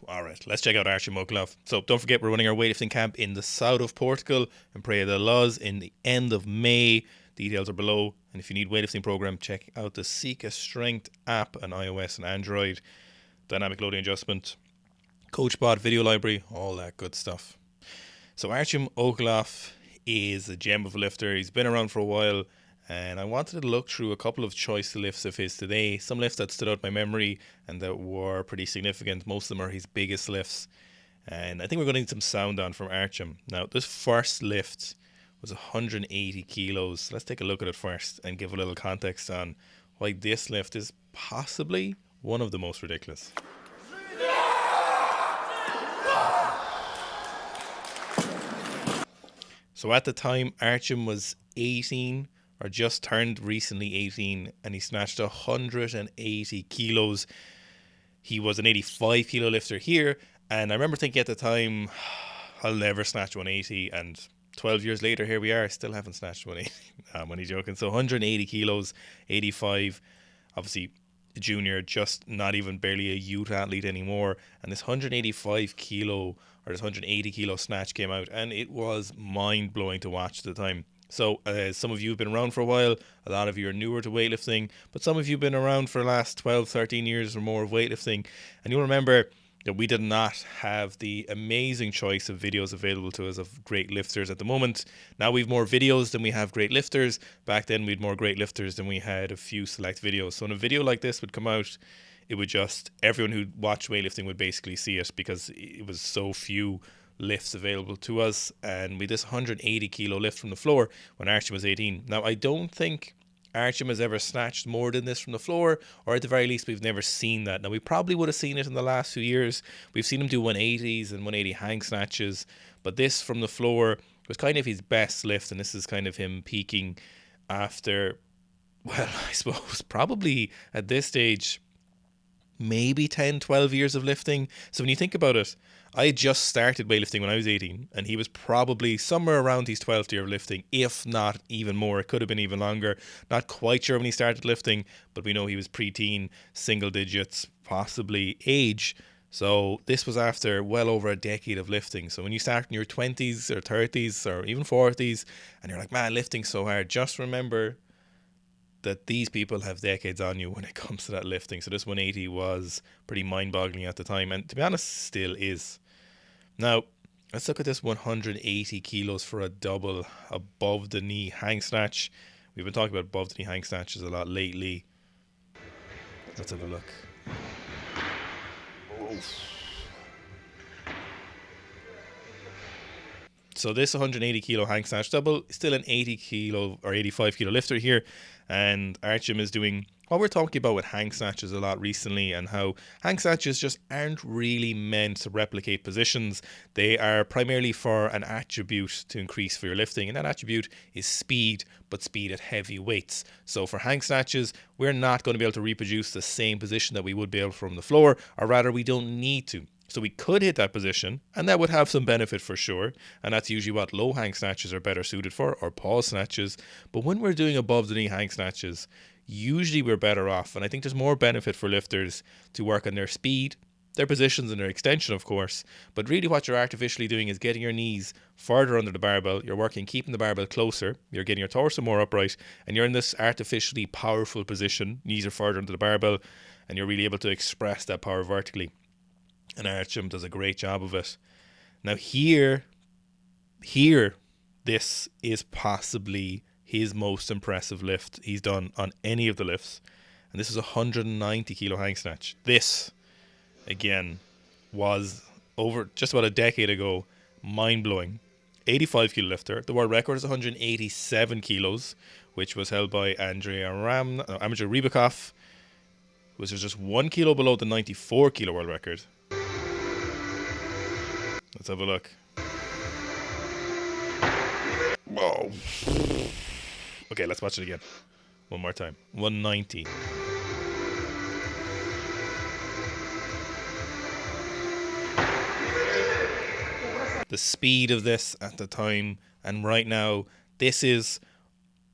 Alright, let's check out Archim Okulov. So don't forget, we're running our weightlifting camp in the south of Portugal in Praia da Luz in the end of May. Details are below. And if you need weightlifting program, check out the Sika Strength app on iOS and Android. Dynamic loading adjustment, CoachBot, video library, all that good stuff. So Archim Okulov is a gem of a lifter. He's been around for a while, and I wanted to look through a couple of choice lifts of his today. Some lifts that stood out in my memory and that were pretty significant. Most of them are his biggest lifts. And I think we're going to need some sound on from Archim. Now, this first lift was 180 kilos. Let's take a look at it first and give a little context on why this lift is possibly one of the most ridiculous. So at the time, Archim was 18 or just turned recently 18, and he snatched 180 kilos. He was an 85 kilo lifter here, and I remember thinking at the time, I'll never snatch 180, and 12 years later, here we are, still haven't snatched 180. I'm only joking. So 180 kilos, 85, obviously junior, just not even barely a youth athlete anymore, and this 185 kilo or this 180 kilo snatch came out, and it was mind-blowing to watch at the time. So some of you have been around for a while, a lot of you are newer to weightlifting, but some of you have been around for the last 12, 13 years or more of weightlifting, and you'll remember that we did not have the amazing choice of videos available to us of great lifters at the moment. Now we've more videos than we have great lifters. Back then we had more great lifters than we had a few select videos. So when a video like this would come out, it would just, everyone who watched weightlifting would basically see it because it was so few lifts available to us. And with this 180 kilo lift from the floor when Archim was 18. Now I don't think Archim has ever snatched more than this from the floor, or at the very least we've never seen that. Now we probably would have seen it in the last few years. We've seen him do 180s and 180 hang snatches, but this from the floor was kind of his best lift, and this is kind of him peaking after, well, I suppose probably at this stage maybe 10, 12 years of lifting. So when you think about it, I just started weightlifting when I was 18, and he was probably somewhere around his 12th year of lifting, if not even more. It could have been even longer. Not quite sure when he started lifting, but we know he was preteen, single digits, possibly age. So this was after well over a decade of lifting. So when you start in your 20s or 30s or even 40s, and you're like, man, lifting's so hard, just remember that these people have decades on you when it comes to that lifting. So this 180 was pretty mind-boggling at the time, and to be honest, still is. Now, let's look at this 180 kilos for a double above the knee hang snatch. We've been talking about above the knee hang snatches a lot lately. Let's have a look. So this 180 kilo hang snatch double is still an 80 kilo or 85 kilo lifter here, and Archim is doing what we're talking about with hang snatches a lot recently, and how hang snatches just aren't really meant to replicate positions. They are primarily for an attribute to increase for your lifting, and that attribute is speed, but speed at heavy weights. So for hang snatches, we're not going to be able to reproduce the same position that we would be able from the floor, or rather we don't need to. So we could hit that position, and that would have some benefit for sure, and that's usually what low hang snatches are better suited for, or pause snatches. But when we're doing above the knee hang snatches, usually we're better off, and I think there's more benefit for lifters to work on their speed, their positions, and their extension, of course. But really what you're artificially doing is getting your knees further under the barbell. You're working keeping the barbell closer, you're getting your torso more upright, and you're in this artificially powerful position. Knees are further under the barbell, and you're really able to express that power vertically. And Archim does a great job of it. Now here, this is possibly his most impressive lift he's done on any of the lifts. And this is a 190 kilo hang snatch. This, again, was over just about a decade ago, mind-blowing. 85 kilo lifter. The world record is 187 kilos, which was held by Amateur Rybakov, which was just 1 kilo below the 94 kilo world record. Let's have a look. Whoa. Okay, let's watch it again. One more time. 190. The speed of this at the time and right now, this is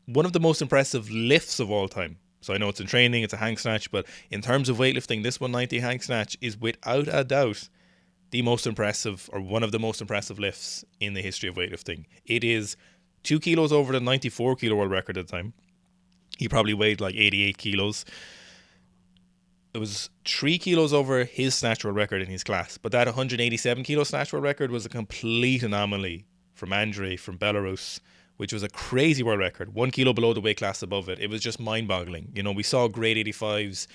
one of the most impressive lifts of all time. So I know it's in training, it's a hang snatch, but in terms of weightlifting, this 190 hang snatch is without a doubt the most impressive, or one of the most impressive lifts in the history of weightlifting. It is 2 kilos over the 94 kilo world record at the time. He probably weighed like 88 kilos. It was 3 kilos over his snatch world record in his class. But that 187 kilo snatch world record was a complete anomaly from Andrei from Belarus, which was a crazy world record. 1 kilo below the weight class above it. It was just mind-boggling. You know, we saw grade 85s.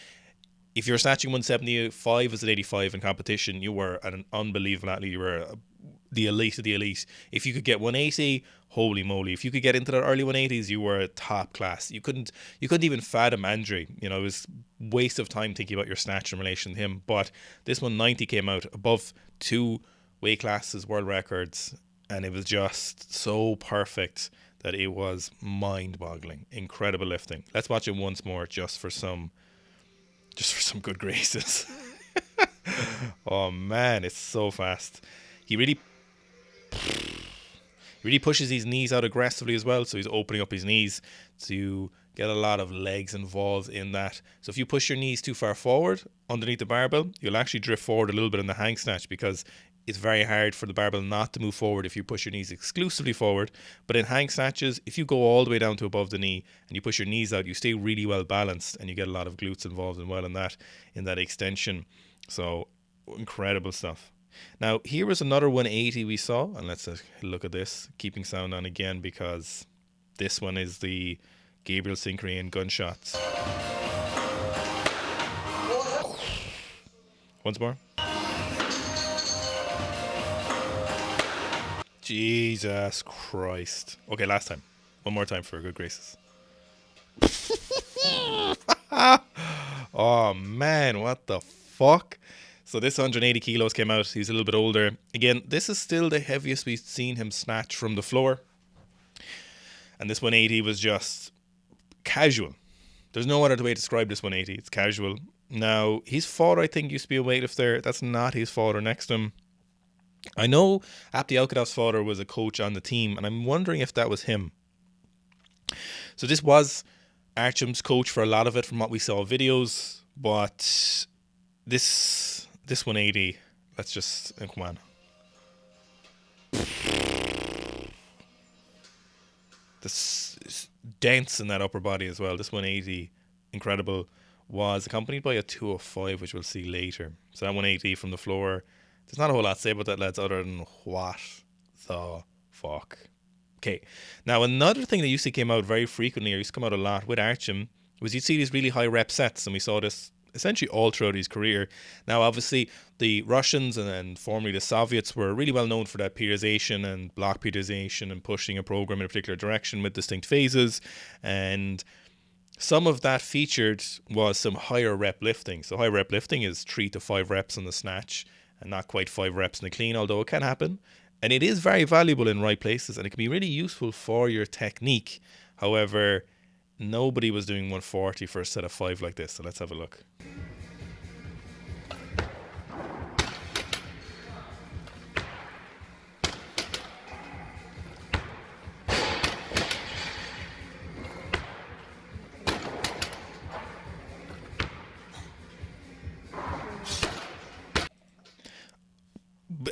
If you're snatching 175 as an 85 in competition, you were an unbelievable athlete. You were the elite of the elite. If you could get 180, holy moly. If you could get into the early 180s, you were top class. You couldn't even fathom Andre. You know, it was waste of time thinking about your snatch in relation to him. But this 190 came out above 2 weight classes, world records, and it was just so perfect that it was mind-boggling. Incredible lifting. Let's watch it once more just for some good graces. Oh man, it's so fast. He really pushes his knees out aggressively as well, so he's opening up his knees to get a lot of legs involved in that. So if you push your knees too far forward underneath the barbell, you'll actually drift forward a little bit in the hang snatch, because it's very hard for the barbell not to move forward if you push your knees exclusively forward. But in hang snatches, if you go all the way down to above the knee and you push your knees out, you stay really well balanced and you get a lot of glutes involved in that extension. So incredible stuff. Now here was another 180 we saw, and let's look at this, keeping sound on again, because this one is the Gabriel Sincrean gunshots. Once more. Jesus Christ. Okay, last time. One more time for good graces. Oh man, what the fuck? So this 180 kilos came out. He's a little bit older. Again, this is still the heaviest we've seen him snatch from the floor. And this 180 was just casual. There's no other way to describe this 180. It's casual. Now, his father, I think, used to be a weightlifter. That's not his father next to him. I know Abdi Alkadov's father was a coach on the team, and I'm wondering if that was him. So this was Archim's coach for a lot of it from what we saw videos, but this 180, let's just, come on. This dense in that upper body as well. This 180, incredible, was accompanied by a 205, which we'll see later. So that 180 from the floor, there's not a whole lot to say about that, lads, other than what the fuck. Okay, now another thing that used to come out very frequently, or used to come out a lot with Archim, was you'd see these really high rep sets, and we saw this essentially all throughout his career. Now obviously the Russians and then formerly the Soviets were really well known for that periodization and block periodization and pushing a program in a particular direction with distinct phases, and some of that featured was some higher rep lifting. So high rep lifting is 3 to 5 reps on the snatch and not quite 5 reps in the clean, although it can happen. And it is very valuable in right places, and it can be really useful for your technique. However, nobody was doing 140 for a set of 5 like this. So let's have a look.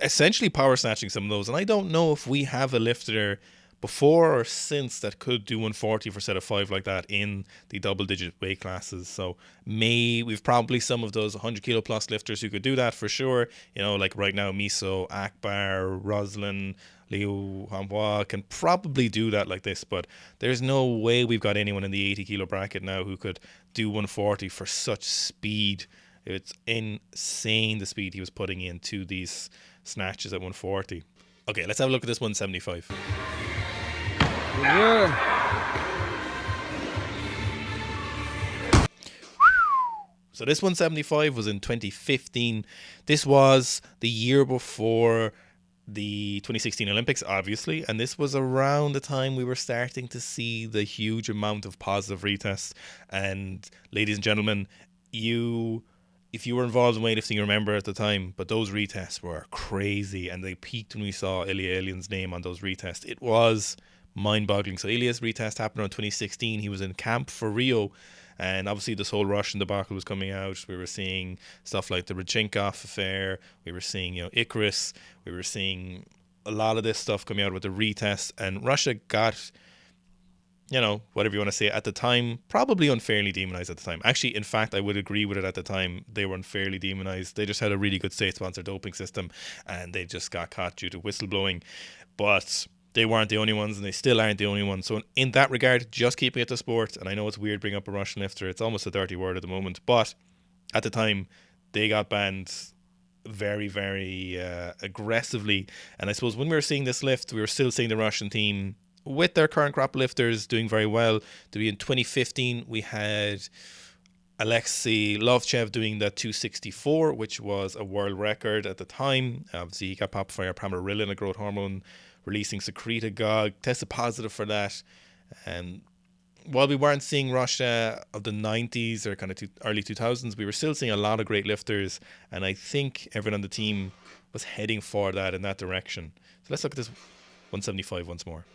Essentially power snatching some of those, and I don't know if we have a lifter before or since that could do 140 for a set of 5 like that in the double digit weight classes. So we've probably some of those 100 kilo plus lifters who could do that for sure. You know, like right now Miso, Akbar, Roslin, Liu Hanhua can probably do that like this, but there's no way we've got anyone in the 80 kilo bracket now who could do 140 for such speed. It's insane the speed he was putting into these snatches at 140. Okay, let's have a look at this 175. Yeah. So this 175 was in 2015. This was the year before the 2016 Olympics, obviously, and this was around the time we were starting to see the huge amount of positive retests. And ladies and gentlemen, if you were involved in weightlifting, you remember at the time, but those retests were crazy, and they peaked when we saw Ilya Ilyan's name on those retests. It was mind-boggling. So Ilya's retest happened around 2016. He was in camp for Rio, And obviously this whole Russian debacle was coming out. We were seeing stuff like the Rodchenkov affair. We were seeing, Icarus. We were seeing a lot of this stuff coming out with the retest. And Russia got, whatever you want to say, at the time, probably unfairly demonized at the time. Actually, in fact, I would agree with it at the time. They were unfairly demonized. They just had a really good state-sponsored doping system, and they just got caught due to whistleblowing. But they weren't the only ones, and they still aren't the only ones. So in that regard, just keeping it to sport, and I know it's weird bringing up a Russian lifter. It's almost a dirty word at the moment. But at the time, they got banned very, very aggressively. And I suppose when we were seeing this lift, we were still seeing the Russian team with their current crop of lifters doing very well. In 2015, we had Alexei Lovchev doing that 264, which was a world record at the time. Obviously, he got popped for Pramarilin, a growth hormone releasing secretagogue, tested positive for that. And while we weren't seeing Russia of the 90s or kind of early 2000s, we were still seeing a lot of great lifters. And I think everyone on the team was heading for that in that direction. So let's look at this 175 once more.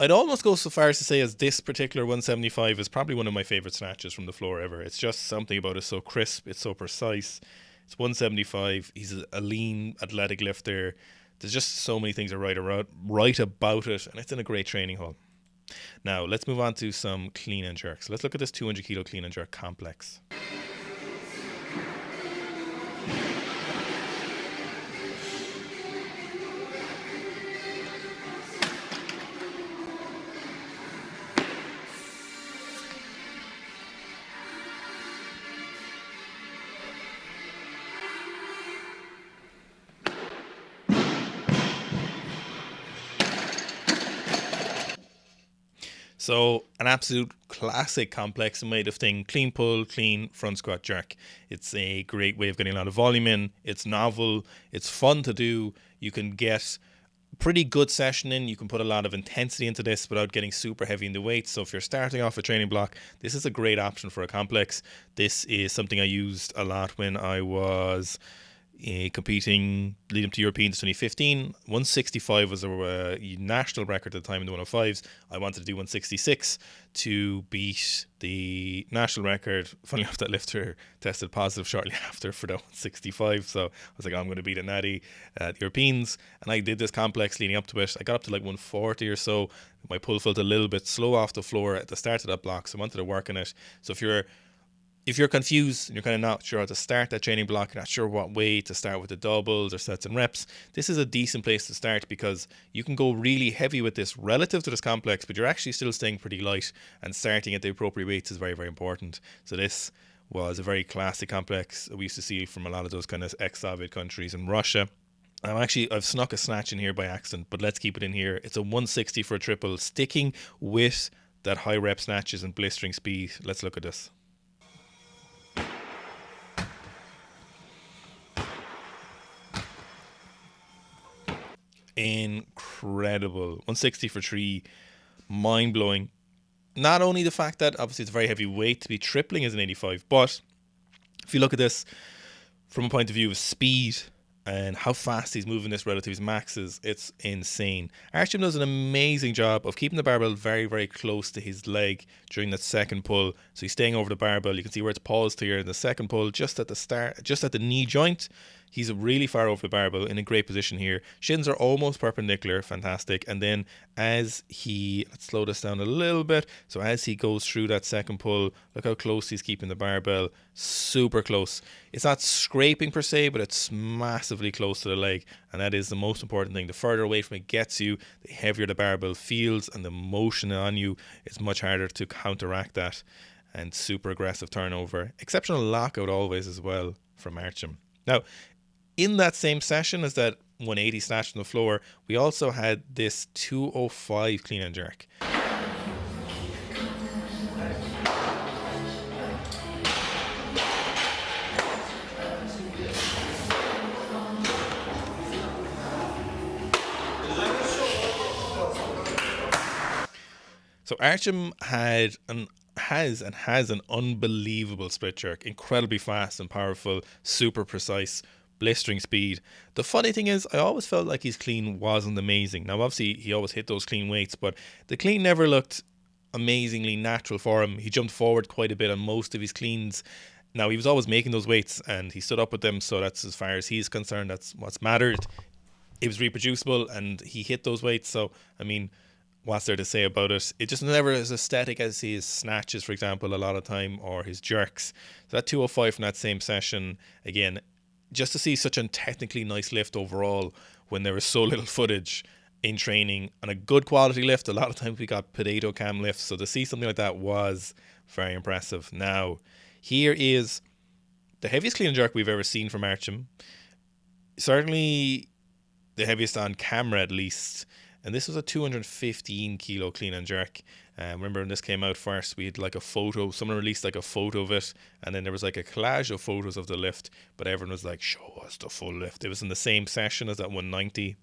I'd almost go so far as to say as this particular 175 is probably one of my favourite snatches from the floor ever. It's just something about it so crisp, it's so precise. It's 175. He's a lean, athletic lifter. There's just so many things are right about it, and it's in a great training hall. Now, let's move on to some clean and jerks. Let's look at this 200 kilo clean and jerk complex. So an absolute classic complex made of thing, clean pull, clean front squat jerk. It's a great way of getting a lot of volume in. It's novel. It's fun to do. You can get pretty good session in. You can put a lot of intensity into this without getting super heavy in the weights. So if you're starting off a training block, this is a great option for a complex. This is something I used a lot when I was competing leading up to Europeans 2015. 165 was a national record at the time in the 105s. I wanted to do 166 to beat the national record. Funnily enough, that lifter tested positive shortly after for that 165. So I was like, I'm going to beat a natty at the Europeans. And I did this complex leading up to it. I got up to like 140 or so. My pull felt a little bit slow off the floor at the start of that block, so I wanted to work on it. So if you're confused and you're kind of not sure how to start that training block, you're not sure what way to start with the doubles or sets and reps, this is a decent place to start because you can go really heavy with this relative to this complex, but you're actually still staying pretty light, and starting at the appropriate weights is very, very important. So this was a very classic complex we used to see from a lot of those kind of ex-Soviet countries in Russia. I've snuck a snatch in here by accident, but let's keep it in here. It's a 160 for a triple, sticking with that high rep snatches and blistering speed. Let's look at this. Incredible. 160 for 3, mind-blowing. Not only the fact that obviously it's a very heavy weight to be tripling as an 85, but if you look at this from a point of view of speed and how fast he's moving this relative to his maxes, it's insane. Archim does an amazing job of keeping the barbell very, very close to his leg during that second pull. So he's staying over the barbell. You can see where it's paused here in the second pull, just at the start, just at the knee joint. He's really far over the barbell, in a great position here. Shins are almost perpendicular, fantastic. And then let's slow this down a little bit. So as he goes through that second pull, look how close he's keeping the barbell, super close. It's not scraping per se, but it's massively close to the leg. And that is the most important thing. The further away from it gets you, the heavier the barbell feels, and the motion on you is much harder to counteract that. And super aggressive turnover. Exceptional lockout always as well from Archim. Now, in that same session as that 180 snatch on the floor, we also had this 205 clean and jerk. So Archim has an unbelievable split jerk, incredibly fast and powerful, super precise, blistering speed. The funny thing is, I always felt like his clean wasn't amazing. Now, obviously, he always hit those clean weights, but the clean never looked amazingly natural for him. He jumped forward quite a bit on most of his cleans. Now, he was always making those weights and he stood up with them, so that's as far as he's concerned, that's what's mattered. It was reproducible and he hit those weights, so, I mean, what's there to say about it? It just never as aesthetic as his snatches, for example, a lot of time, or his jerks. So that 205 from that same session, again, just to see such a technically nice lift overall when there was so little footage in training and a good quality lift. A lot of times we got potato cam lifts, so to see something like that was very impressive. Now, here is the heaviest clean and jerk we've ever seen from Archim. Certainly the heaviest on camera at least. And this was a 215 kilo clean and jerk. Remember when this came out first, we had like a photo, someone released like a photo of it, and then there was like a collage of photos of the lift, but everyone was like, show us the full lift. It was in the same session as that 190.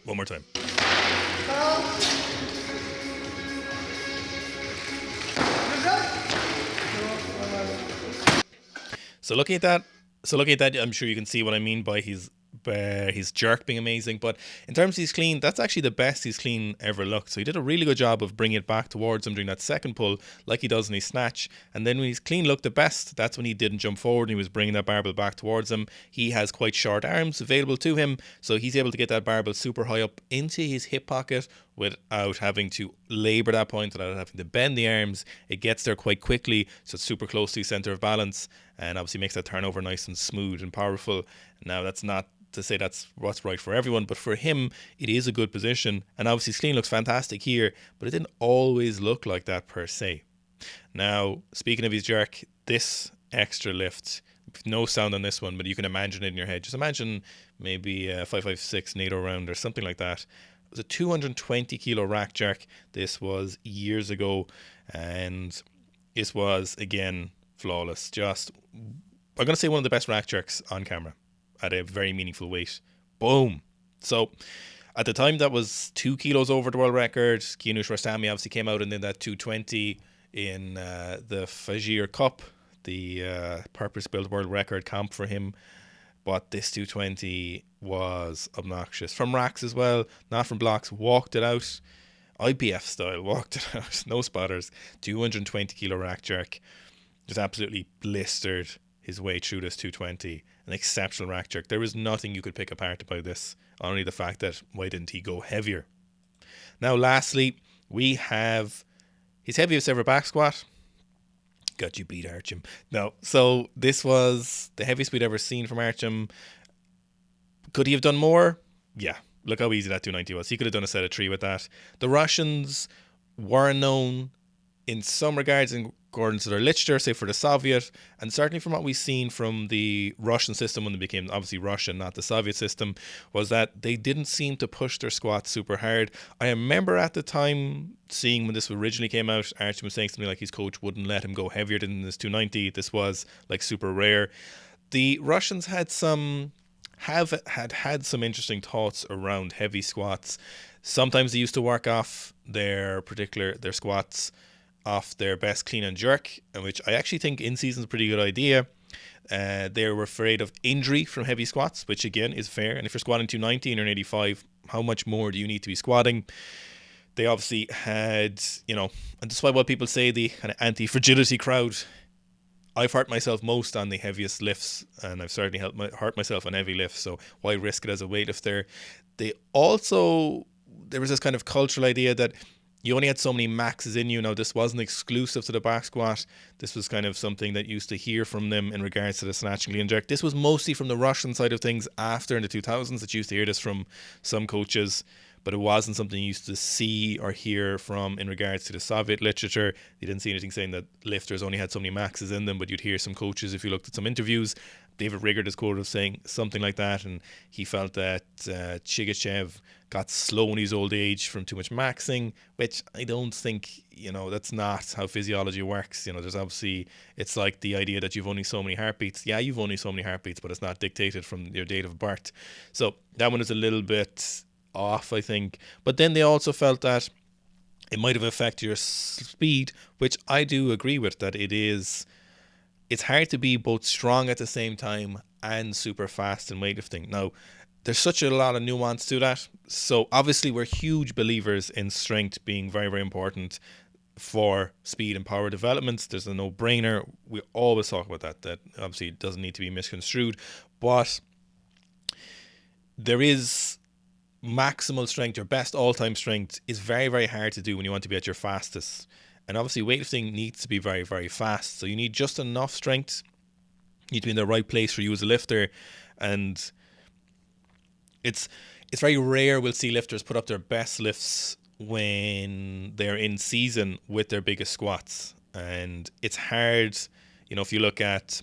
One more time. So looking at that, I'm sure you can see what I mean by his jerk being amazing. But in terms of his clean, that's actually the best his clean ever looked. So he did a really good job of bringing it back towards him during that second pull, like he does in his snatch. And then when his clean looked the best, that's when he didn't jump forward and he was bringing that barbell back towards him. He has quite short arms available to him, so he's able to get that barbell super high up into his hip pocket without having to labour that point, without having to bend the arms. It gets there quite quickly, so it's super close to his centre of balance, and obviously makes that turnover nice and smooth and powerful. Now, that's not to say that's what's right for everyone, but for him, it is a good position. And obviously, his clean looks fantastic here, but it didn't always look like that per se. Now, speaking of his jerk, this extra lift, no sound on this one, but you can imagine it in your head. Just imagine maybe a 556 NATO round or something like that. It was a 220 kilo rack jerk. This was years ago, and this was, again, flawless. Just, I'm going to say one of the best rack jerks on camera at a very meaningful weight. Boom. So at the time, that was 2 kilos over the world record. Kianush Rastami obviously came out and did that 220 in the Fajir Cup, the purpose-built world record comp for him. But this 220 was obnoxious. From racks as well, not from blocks. Walked it out. IPF style, walked it out. No spotters. 220 kilo rack jerk. Just absolutely blistered his way through this 220. An exceptional rack jerk. There was nothing you could pick apart about this. Only the fact that why didn't he go heavier? Now, lastly, we have his heaviest ever back squat. Got you beat, Archim. No, so this was the heaviest we'd ever seen from Archim. Could he have done more? Yeah. Look how easy that 290 was. He could have done a set of 3 with that. The Russians were known in some regards in accordance to their literature, say for the Soviet, and certainly from what we've seen from the Russian system when they became obviously Russian, not the Soviet system, was that they didn't seem to push their squats super hard. I remember at the time seeing when this originally came out, Archim was saying something like his coach wouldn't let him go heavier than this 290. This was like super rare. The Russians had some interesting thoughts around heavy squats. Sometimes they used to work off their squats off their best clean and jerk, which I actually think in season is a pretty good idea. They were afraid of injury from heavy squats, which again is fair. And if you're squatting 290 and you're an 85, how much more do you need to be squatting? They obviously had, and despite what people say, the kind of anti-fragility crowd, I've hurt myself most on the heaviest lifts, and I've certainly hurt myself on heavy lifts, so why risk it as a weightlifter? There was this kind of cultural idea that you only had so many maxes in you. Now, this wasn't exclusive to the back squat. This was kind of something that used to hear from them in regards to the snatch and clean jerk. This was mostly from the Russian side of things after in the 2000s that you used to hear this from some coaches, but it wasn't something you used to see or hear from in regards to the Soviet literature. You didn't see anything saying that lifters only had so many maxes in them, but you'd hear some coaches, if you looked at some interviews, David Rigard is quoted as saying something like that, and he felt that Chigachev got slow in his old age from too much maxing, which I don't think, that's not how physiology works. There's obviously, it's like the idea that you've only so many heartbeats. Yeah, you've only so many heartbeats, but it's not dictated from your date of birth. So that one is a little bit off, I think. But then they also felt that It might have affected your speed, which I do agree with, that it's hard to be both strong at the same time and super fast in weightlifting. Now, there's such a lot of nuance to that. So obviously we're huge believers in strength being very, very important for speed and power developments. There's a no-brainer. We always talk about that obviously it doesn't need to be misconstrued. But there is maximal strength, your best all-time strength is very, very hard to do when you want to be at your fastest. And obviously weightlifting needs to be very, very fast. So you need just enough strength. You need to be in the right place for you as a lifter. And it's very rare we'll see lifters put up their best lifts when they're in season with their biggest squats. And it's hard, if you look at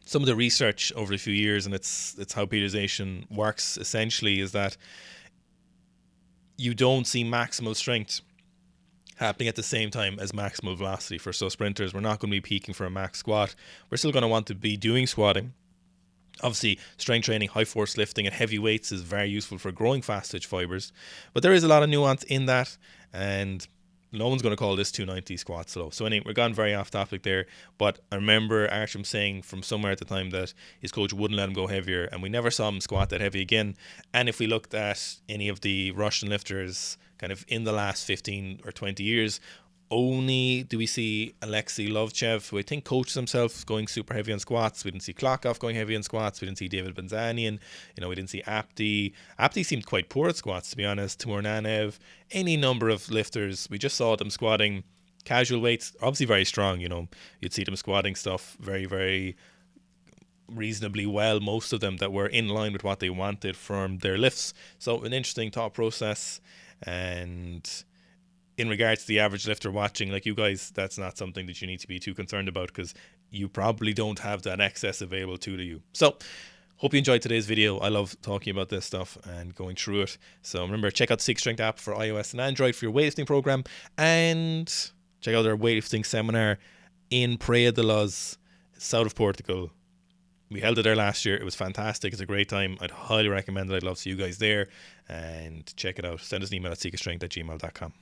some of the research over a few years, and it's how periodization works essentially, is that you don't see maximal strength happening at the same time as maximal velocity. For so sprinters, we're not going to be peaking for a max squat. We're still going to want to be doing squatting. Obviously, strength training, high force lifting and heavy weights is very useful for growing fast twitch fibers. But there is a lot of nuance in that, and no one's going to call this 290 squat slow. So anyway, we're gone very off topic there. But I remember Archim saying from somewhere at the time that his coach wouldn't let him go heavier, and we never saw him squat that heavy again. And if we looked at any of the Russian lifters kind of in the last 15 or 20 years, only do we see Alexei Lovchev, who I think coaches himself, going super heavy on squats. We didn't see Klokov going heavy on squats. We didn't see David Benzanian. We didn't see Apti. Apti seemed quite poor at squats, to be honest. Timur Nanev, any number of lifters. We just saw them squatting casual weights, obviously very strong. You'd see them squatting stuff very, very reasonably well, most of them that were in line with what they wanted from their lifts. So an interesting thought process. And in regards to the average lifter watching, like you guys, that's not something that you need to be too concerned about, because you probably don't have that excess available to you. So hope you enjoyed today's video. I love talking about this stuff and going through it. So remember, check out the Sika Strength app for iOS and Android for your weightlifting program, and check out our weightlifting seminar in Praia de Luz, south of Portugal. We held it there last year. It was fantastic. It's a great time. I'd highly recommend it. I'd love to see you guys there, and check it out. Send us an email at sikastrength@gmail.com.